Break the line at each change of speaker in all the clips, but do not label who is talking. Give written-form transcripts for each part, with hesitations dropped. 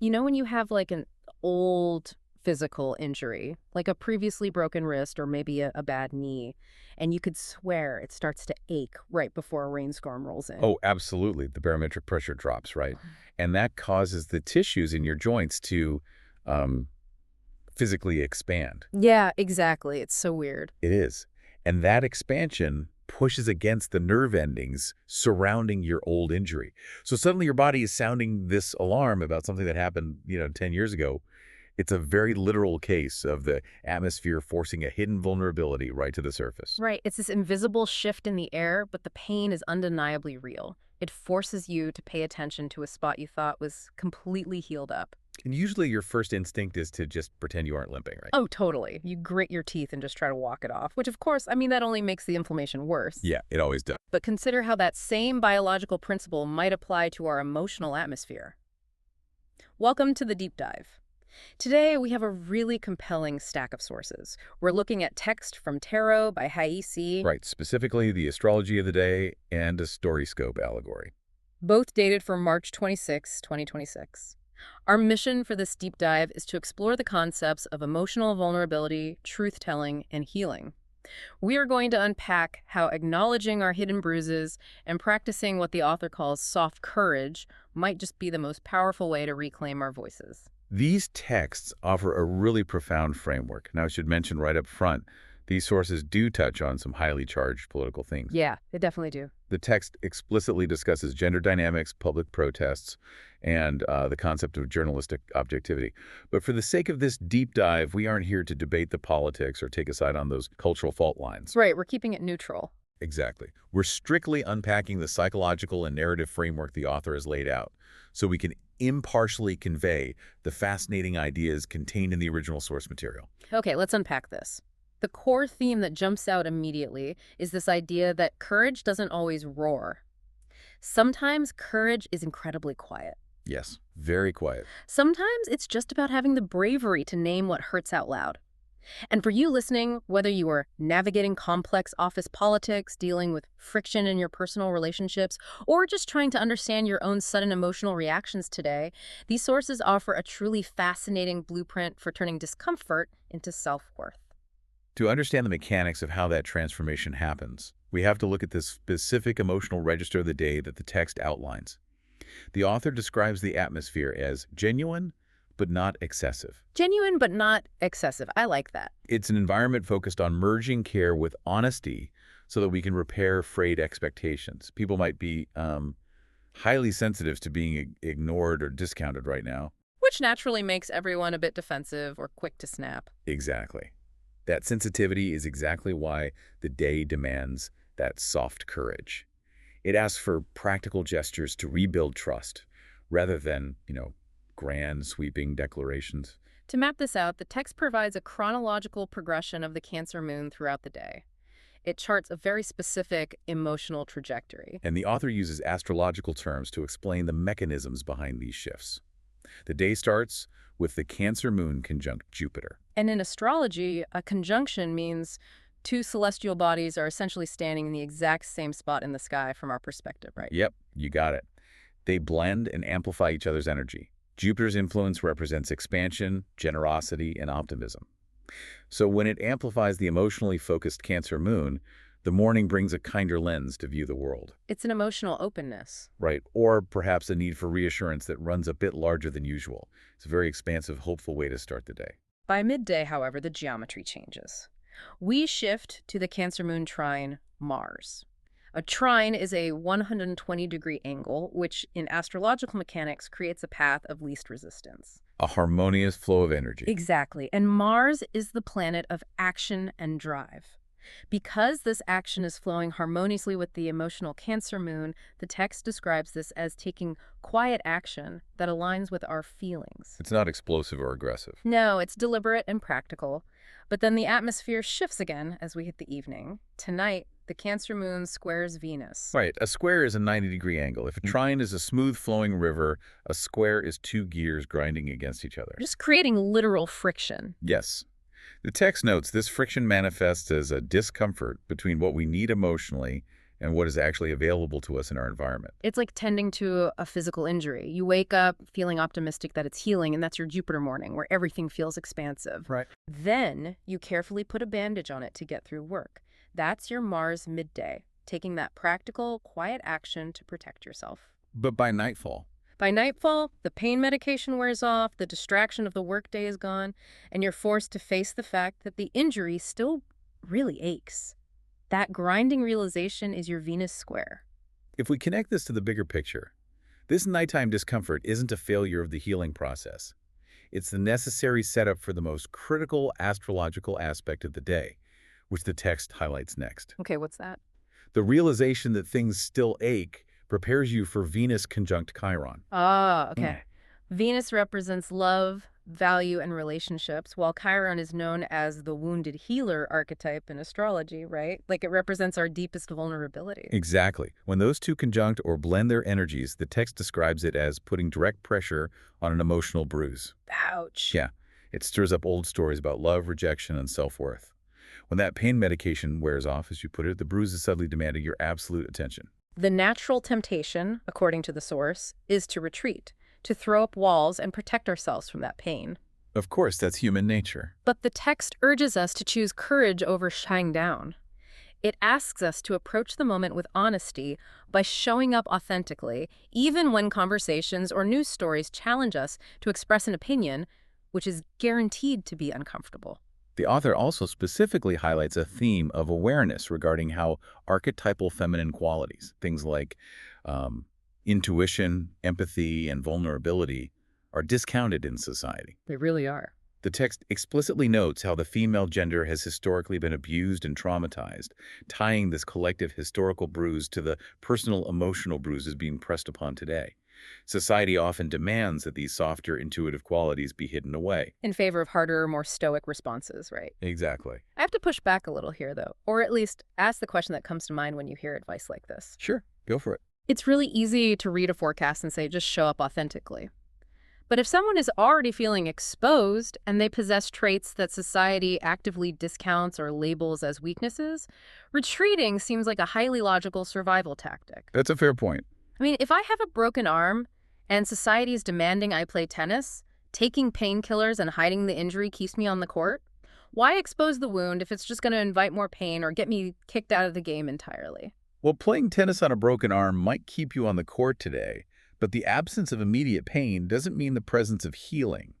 You know when you have like an old physical injury, like a previously broken wrist or maybe a bad knee, and you could swear it starts to ache right before a rainstorm rolls in?
Oh, absolutely. The barometric pressure drops, right? And that causes the tissues in your joints to um, physically expand.
Yeah, exactly. It's so weird.
It is. And that expansion pushes against the nerve endings surrounding your old injury. So suddenly your body is sounding this alarm about something that happened, 10 years ago. It's a very literal case of the atmosphere forcing a hidden vulnerability right to the surface.
Right. It's this invisible shift in the air, but the pain is undeniably real. It forces you to pay attention to a spot you thought was completely healed up.
And usually your first instinct is to just pretend you aren't limping, right?
Oh, totally. You grit your teeth and just try to walk it off, which of course, I mean, that only makes the inflammation worse.
Yeah, it always does.
But consider how that same biological principle might apply to our emotional atmosphere. Welcome to the deep dive. Today, we have a really compelling stack of sources. We're looking at text from Tarot by Haisi,
Right, specifically the astrology of the day and a StoryScope allegory.
both dated for March 26, 2026. Our mission for this deep dive is to explore the concepts of emotional vulnerability, truth-telling, and healing. We are going to unpack how acknowledging our hidden bruises and practicing what the author calls soft courage might just be the most powerful way to reclaim our voices.
These texts offer a really profound framework. Now, I should mention right up front, these sources do touch on some highly charged political themes.
Yeah, they definitely do.
The text explicitly discusses gender dynamics, public protests, and the concept of journalistic objectivity. But for the sake of this deep dive, we aren't here to debate the politics or take a side on those cultural fault lines.
Right, we're keeping it neutral.
Exactly. We're strictly unpacking the psychological and narrative framework the author has laid out, so we can impartially convey the fascinating ideas contained in the original source material.
Okay, let's unpack this. The core theme that jumps out immediately is this idea that courage doesn't always roar. Sometimes courage is incredibly quiet.
Yes, very quiet.
Sometimes it's just about having the bravery to name what hurts out loud. And for you listening, whether you are navigating complex office politics, dealing with friction in your personal relationships, or just trying to understand your own sudden emotional reactions today, these sources offer a truly fascinating blueprint for turning discomfort into self-worth.
To understand the mechanics of how that transformation happens, we have to look at the specific emotional register of the day that the text outlines. The author describes the atmosphere as genuine, but not excessive.
Genuine but not excessive. I like that.
It's an environment focused on merging care with honesty so that we can repair frayed expectations. People might be highly sensitive to being ignored or discounted right now.
Which naturally makes everyone a bit defensive or quick to snap.
Exactly. That sensitivity is exactly why the day demands that soft courage. It asks for practical gestures to rebuild trust rather than, grand sweeping declarations.
To map this out, the text provides a chronological progression of the Cancer moon throughout the day. It charts a very specific emotional trajectory.
And the author uses astrological terms to explain the mechanisms behind these shifts. The day starts with the Cancer moon conjunct Jupiter.
And in astrology, a conjunction means two celestial bodies are essentially standing in the exact same spot in the sky from our perspective, right?
Yep, you got it. They blend and amplify each other's energy. Jupiter's influence represents expansion, generosity, and optimism. So when it amplifies the emotionally focused Cancer moon, the morning brings a kinder lens to view the world.
It's an emotional openness.
Right, or perhaps a need for reassurance that runs a bit larger than usual. It's a very expansive, hopeful way to start the day.
By midday, however, the geometry changes. We shift to the Cancer moon trine Mars. A trine is a 120-degree angle, which in astrological mechanics creates a path of least resistance.
A harmonious flow of energy.
Exactly. And Mars is the planet of action and drive. Because this action is flowing harmoniously with the emotional Cancer moon, the text describes this as taking quiet action that aligns with our feelings.
It's not explosive or aggressive.
No, it's deliberate and practical. But then the atmosphere shifts again as we hit the evening. Tonight, the Cancer moon squares Venus.
Right, a square is a 90-degree angle. If a trine is a smooth-flowing river, a square is two gears grinding against each other.
Just creating literal friction.
Yes. The text notes this friction manifests as a discomfort between what we need emotionally and what is actually available to us in our environment.
It's like tending to a physical injury. You wake up feeling optimistic that it's healing, and that's your Jupiter morning, where everything feels expansive.
Right.
Then you carefully put a bandage on it to get through work. That's your Mars midday, taking that practical, quiet action to protect yourself.
But by nightfall,
By nightfall, the pain medication wears off, the distraction of the workday is gone, and you're forced to face the fact that the injury still really aches. That grinding realization is your Venus square.
if we connect this to the bigger picture, this nighttime discomfort isn't a failure of the healing process. It's the necessary setup for the most critical astrological aspect of the day, which the text highlights next.
Okay, what's that?
The realization that things still ache prepares you for Venus conjunct Chiron.
Ah, okay. Venus represents love, value, and relationships, while Chiron is known as the wounded healer archetype in astrology, right? Like it represents our deepest vulnerability.
Exactly. When those two conjunct or blend their energies, the text describes it as putting direct pressure on an emotional bruise.
Ouch.
Yeah, it stirs up old stories about love, rejection, and self-worth. When that pain medication wears off, as you put it, the bruise is suddenly demanding your absolute attention.
The natural temptation, according to the source, is to retreat, to throw up walls and protect ourselves from that pain.
Of course, that's human nature.
But the text urges us to choose courage over shying down. It asks us to approach the moment with honesty by showing up authentically, even when conversations or news stories challenge us to express an opinion, which is guaranteed to be uncomfortable.
The author also specifically highlights a theme of awareness regarding how archetypal feminine qualities, things like intuition, empathy, and vulnerability, are discounted in society.
They really are.
The text explicitly notes how the female gender has historically been abused and traumatized, tying this collective historical bruise to the personal emotional bruises being pressed upon today. Society often demands that these softer, intuitive qualities be hidden away.
In favor of harder, more stoic responses, right?
Exactly.
I have to push back a little here, though, or at least ask the question that comes to mind when you hear advice like this.
Sure, go for it.
It's really easy to read a forecast and say, just show up authentically. But if someone is already feeling exposed and they possess traits that society actively discounts or labels as weaknesses, retreating seems like a highly logical survival tactic.
That's a fair point.
I mean, if I have a broken arm and society is demanding I play tennis, taking painkillers and hiding the injury keeps me on the court, why expose the wound if it's just going to invite more pain or get me kicked out of the game entirely?
Well, playing tennis on a broken arm might keep you on the court today, but the absence of immediate pain doesn't mean the presence of healing.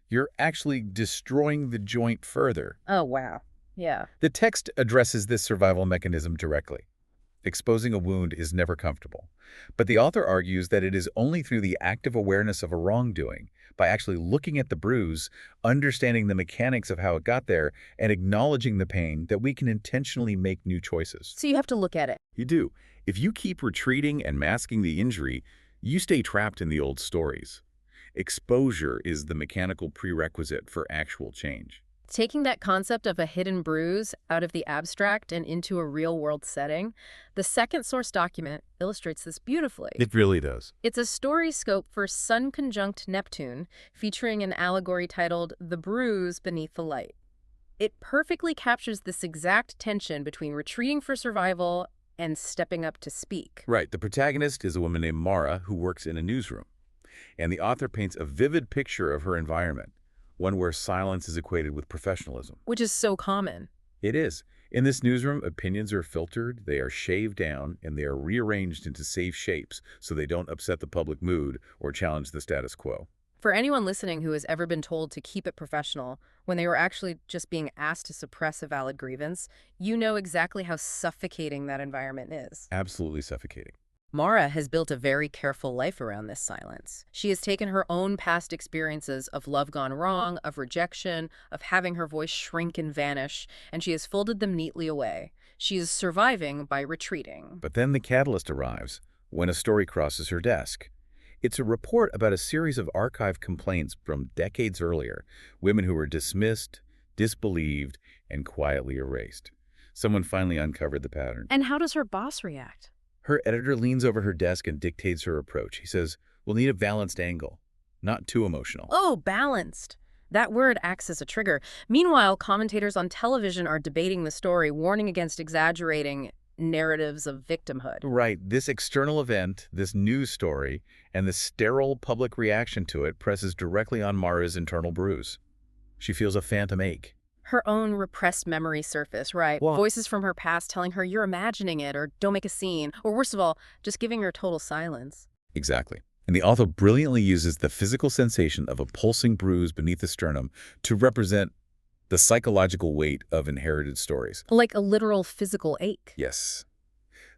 You're actually destroying the joint further.
Oh, wow. Yeah.
The text addresses this survival mechanism directly. Exposing a wound is never comfortable, but the author argues that it is only through the active awareness of a wrongdoing, by actually looking at the bruise, understanding the mechanics of how it got there, and acknowledging the pain, that we can intentionally make new choices.
So you have to look at it.
You do. If you keep retreating and masking the injury, you stay trapped in the old stories. Exposure is the mechanical prerequisite for actual change.
Taking that concept of a hidden bruise out of the abstract and into a real-world setting, the second source document illustrates this beautifully.
It really does.
It's a StoryScope for Sun conjunct Neptune, featuring an allegory titled The Bruise Beneath the Light. It perfectly captures this exact tension between retreating for survival and stepping up to speak.
Right. The protagonist is a woman named Mara who works in a newsroom, and the author paints a vivid picture of her environment, one where silence is equated with professionalism.
Which is so common.
It is. In this newsroom, opinions are filtered, they are shaved down, and they are rearranged into safe shapes so they don't upset the public mood or challenge the status quo.
For anyone listening who has ever been told to keep it professional when they were actually just being asked to suppress a valid grievance, you know exactly how suffocating that environment is.
Absolutely suffocating.
Mara has built a very careful life around this silence. She has taken her own past experiences of love gone wrong, of rejection, of having her voice shrink and vanish, and she has folded them neatly away. She is surviving by retreating.
But then the catalyst arrives when a story crosses her desk. It's a report about a series of archived complaints from decades earlier, women who were dismissed, disbelieved, and quietly erased. Someone finally uncovered the pattern.
And how does her boss react?
Her editor leans over her desk and dictates her approach. He says, "We'll need a balanced angle, not too emotional."
Oh, balanced. That word acts as a trigger. Meanwhile, commentators on television are debating the story, warning against exaggerating narratives of victimhood.
Right. This external event, this news story, and the sterile public reaction to it presses directly on Mara's internal bruise. She feels a phantom ache.
Her own repressed memory surface, right?
Well,
Voices from her past telling her you're imagining it, or don't make a scene, or worst of all, just giving her total silence.
exactly. And the author brilliantly uses the physical sensation of a pulsing bruise beneath the sternum to represent the psychological weight of inherited stories.
Like a literal physical ache.
Yes.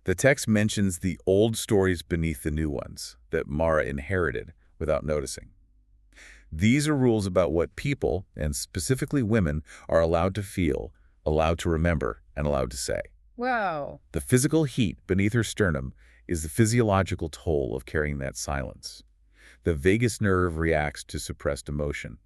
The text mentions the old stories beneath the new ones that Mara inherited without noticing. These are rules about what people, and specifically women, are allowed to feel, allowed to remember, and allowed to say.
Wow.
The physical heat beneath her sternum is the physiological toll of carrying that silence. The vagus nerve reacts to suppressed emotion.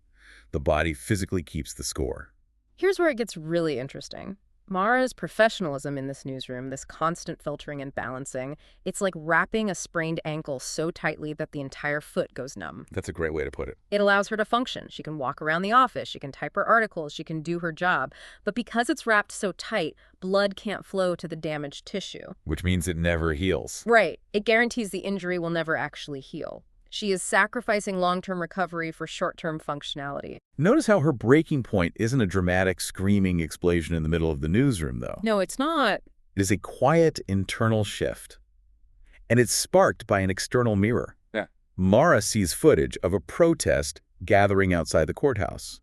The body physically keeps the score.
Here's where it gets really interesting. Mara's professionalism in this newsroom, this constant filtering and balancing, it's like wrapping a sprained ankle so tightly that the entire foot goes numb.
That's a great way to put it.
It allows her to function. She can walk around the office, she can type her articles, she can do her job. But because it's wrapped so tight, blood can't flow to the damaged tissue.
Which means it never heals.
Right. It guarantees the injury will never actually heal. She is sacrificing long-term recovery for short-term functionality.
Notice how her breaking point isn't a dramatic, screaming explosion in the middle of the newsroom, though.
No, it's not.
It is a quiet, internal shift. And it's sparked by an external mirror.
Yeah.
Mara sees footage of a protest gathering outside the courthouse.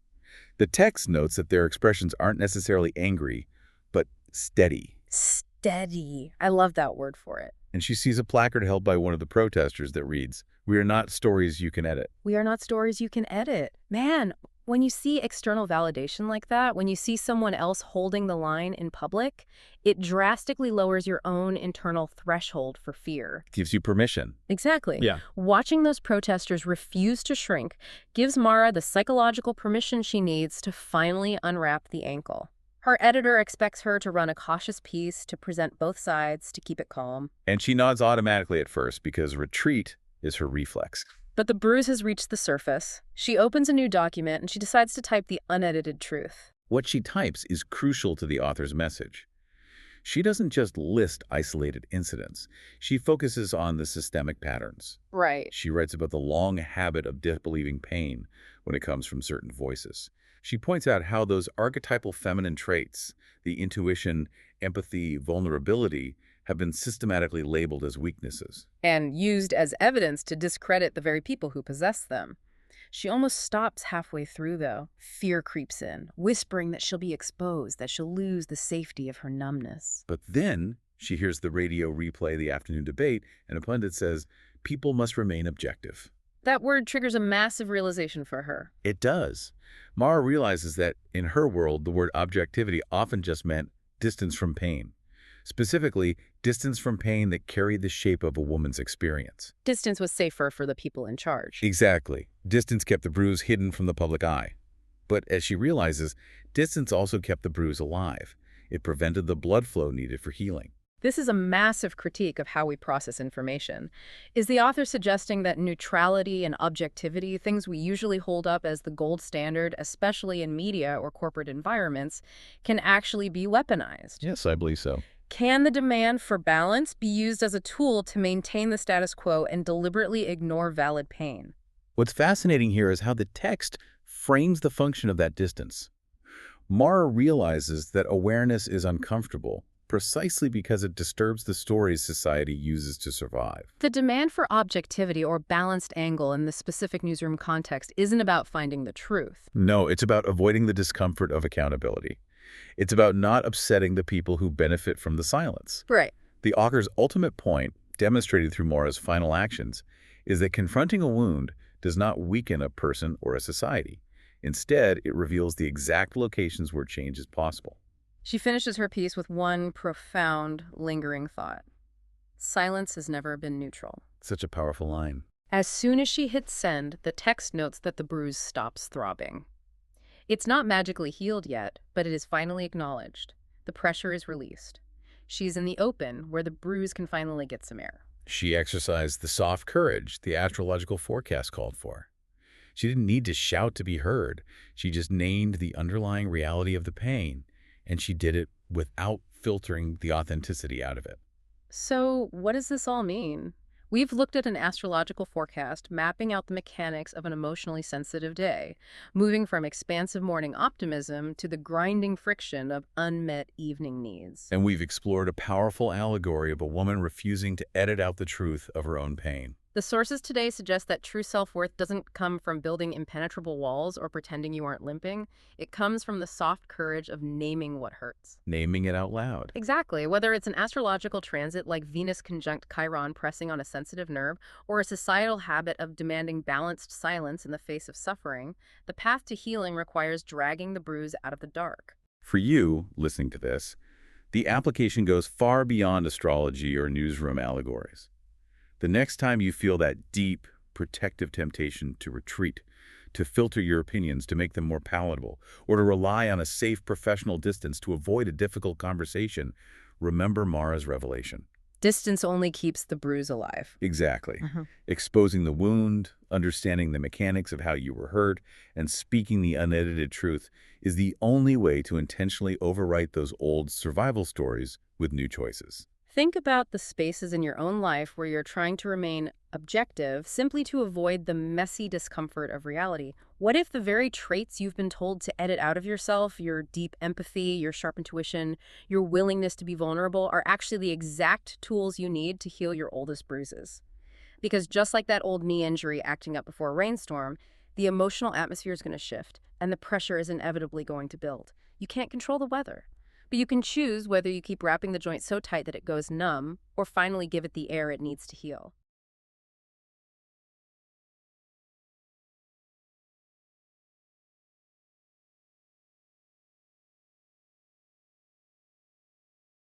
The text notes that their expressions aren't necessarily angry, but steady.
Steady. I love that word for it.
And she sees a placard held by one of the protesters that reads, "We are not stories you can edit."
We are not stories you can edit. Man, when you see external validation like that, when you see someone else holding the line in public, it drastically lowers your own internal threshold for fear.
Gives you permission.
Exactly.
Yeah.
Watching those protesters refuse to shrink gives Mara the psychological permission she needs to finally unwrap the ankle. Her editor expects her to run a cautious piece, to present both sides, to keep it calm.
And she nods automatically at first because retreat is her reflex.
But the bruise has reached the surface. She opens a new document and she decides to type the unedited truth.
What she types is crucial to the author's message. She doesn't just list isolated incidents. She focuses on the systemic patterns.
Right.
She writes about the long habit of disbelieving pain when it comes from certain voices. She points out how those archetypal feminine traits, the intuition, empathy, vulnerability, have been systematically labeled as weaknesses.
And used as evidence to discredit the very people who possess them. She almost stops halfway through, though. Fear creeps in, whispering that she'll be exposed, that she'll lose the safety of her numbness.
But then she hears the radio replay of the afternoon debate, and a pundit says, "People must remain objective."
That word triggers a massive realization for her.
It does. Mara realizes that, in her world, the word objectivity often just meant distance from pain. Specifically, distance from pain that carried the shape of a woman's experience.
Distance was safer for the people in charge.
Exactly. Distance kept the bruise hidden from the public eye. But as she realizes, distance also kept the bruise alive. It prevented the blood flow needed for healing.
This is a massive critique of how we process information. Is the author suggesting that neutrality and objectivity, things we usually hold up as the gold standard, especially in media or corporate environments, can actually be weaponized?
Yes, I believe so.
Can the demand for balance be used as a tool to maintain the status quo and deliberately ignore valid pain?
What's fascinating here is how the text frames the function of that distance. Mara realizes that awareness is uncomfortable precisely because it disturbs the stories society uses to survive.
The demand for objectivity or balanced angle in the specific newsroom context isn't about finding the truth.
No, it's about avoiding the discomfort of accountability. It's about not upsetting the people who benefit from the silence.
Right.
The author's ultimate point, demonstrated through Mara's final actions, is that confronting a wound does not weaken a person or a society. Instead, it reveals the exact locations where change is possible.
She finishes her piece with one profound, lingering thought. Silence has never been neutral.
Such a powerful line.
As soon as she hits send, the text notes that the bruise stops throbbing. It's not magically healed yet, but it is finally acknowledged. The pressure is released. She's in the open, where the bruise can finally get some air.
She exercised the soft courage the astrological forecast called for. She didn't need to shout to be heard. She just named the underlying reality of the pain, and she did it without filtering the authenticity out of it.
So, what does this all mean? We've looked at an astrological forecast mapping out the mechanics of an emotionally sensitive day, moving from expansive morning optimism to the grinding friction of unmet evening needs.
And we've explored a powerful allegory of a woman refusing to edit out the truth of her own pain.
The sources today suggest that true self-worth doesn't come from building impenetrable walls or pretending you aren't limping. It comes from the soft courage of naming what hurts.
Naming it out loud.
Exactly. Whether it's an astrological transit like Venus conjunct Chiron pressing on a sensitive nerve, or a societal habit of demanding balanced silence in the face of suffering, the path to healing requires dragging the bruise out of the dark.
For you, listening to this, the application goes far beyond astrology or newsroom allegories. The next time you feel that deep, protective temptation to retreat, to filter your opinions to make them more palatable, or to rely on a safe professional distance to avoid a difficult conversation, remember Mara's revelation.
Distance only keeps the bruise alive.
Exactly. Exposing the wound, understanding the mechanics of how you were hurt, and speaking the unedited truth is the only way to intentionally overwrite those old survival stories with new choices.
Think about the spaces in your own life where you're trying to remain objective simply to avoid the messy discomfort of reality. What if the very traits you've been told to edit out of yourself, your deep empathy, your sharp intuition, your willingness to be vulnerable, are actually the exact tools you need to heal your oldest bruises? Because just like that old knee injury acting up before a rainstorm, the emotional atmosphere is going to shift, and the pressure is inevitably going to build. You can't control the weather. But you can choose whether you keep wrapping the joint so tight that it goes numb, or finally give it the air it needs to heal.